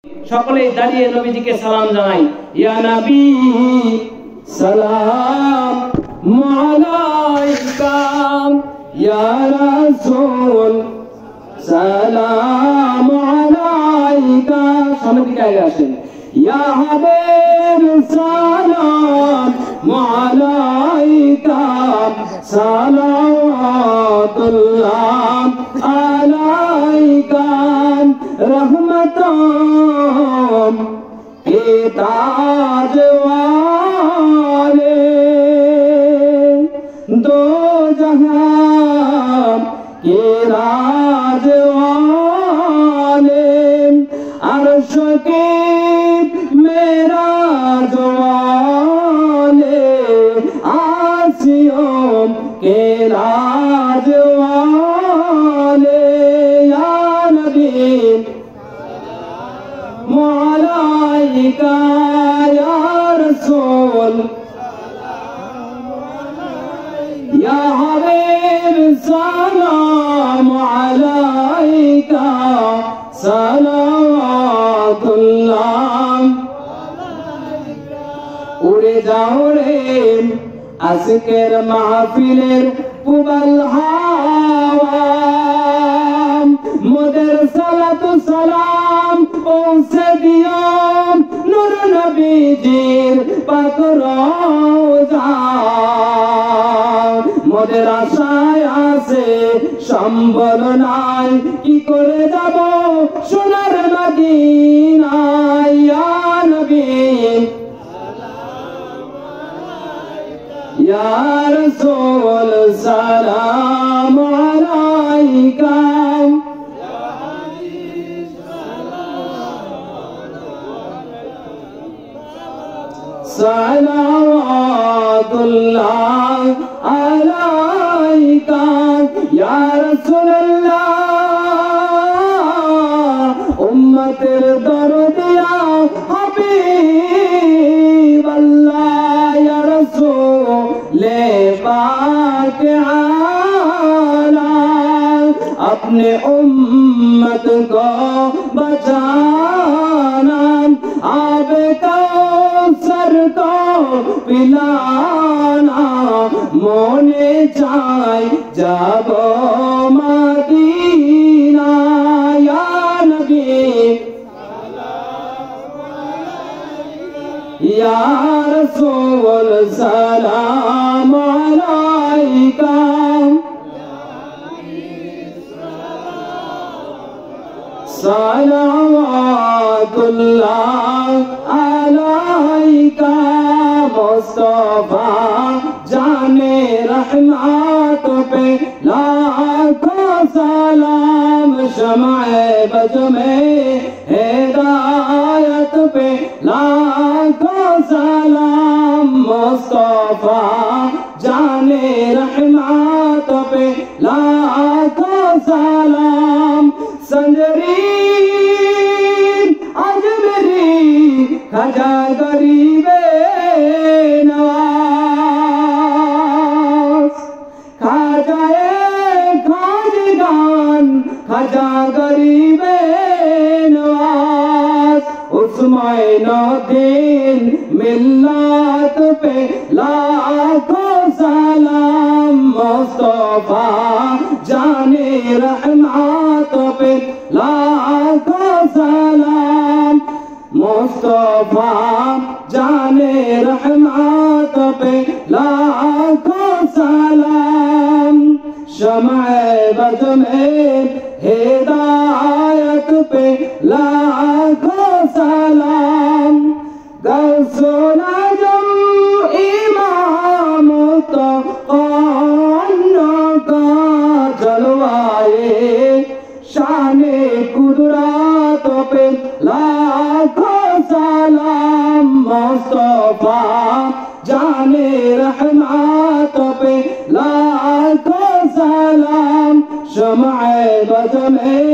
সকলেই দাঁড়িয়ে নবীজিকে সালাম জানাই। ইয়া নবী সালাম আলাইকা, ইয়া রাসূল সালাম আলাইকা। সামনের দিকে আগে আসেন। ইয়া হাবিব সালাম আলাইকা, সালাওয়াতুল্লাহ আলাইকা, रहमतों के ताज वाले, दो जहां के राज वाले, अर्श के मेराज वाले, आसियों के राज वाले, या नबी मौलाइका, या रसूल या हबीब सलाम अलैका, सलावतुल्लाह। उड़े जाओ रे আজকের মাহফিলের পুবাল হাওয়া, মোদের সালাতু সালাম পৌঁছে দিও নূর নবীজির পাক রওজা। মোদের আশায় আছে সম্বল নাই, কি করে যাব সোনার মদিনায়। ইয়া নবী या रसूल सलाम अलैका, सलावतुल्लाह अलैका, या रसूलल्लाह उम्मतेर दरदिया हबीब अल्लाह, या रसूल पाक आला, अपने उम्मत को बचाना, आबे कौसर को पिलाना, मोने चाय जाबो मदीना। या नबी या रसूल सलाम अलैका, सलावतुल्लाह अलैका, मुस्तफा जाने रहमत पे लाखों सलाम, शमाए बज में हिदायत पे लाखों सलाम, मुस्तफा जाने रहमत पे लाखों सलाम। संजरी अजमेरी खजा गरीबे नवाज, खाजाए खाजगान खजा गरीबे नवाज, उस्माइनुद्दीन मिल्लत पे लाखों सलाम, मुस्तफा जाने रहमत पे लाखों सलाम, मुस्तफा जाने रहमत पे लाखों सलाम, शमाए बज़ में हिदायत पे लाखों सलाम, गौसो नजम इमाम तो का जलवाए, शाने कुदरत पे लाखों सलाम, मुस्तफा जाने रहमत पे लाखों सलाम, शमाए बज़ में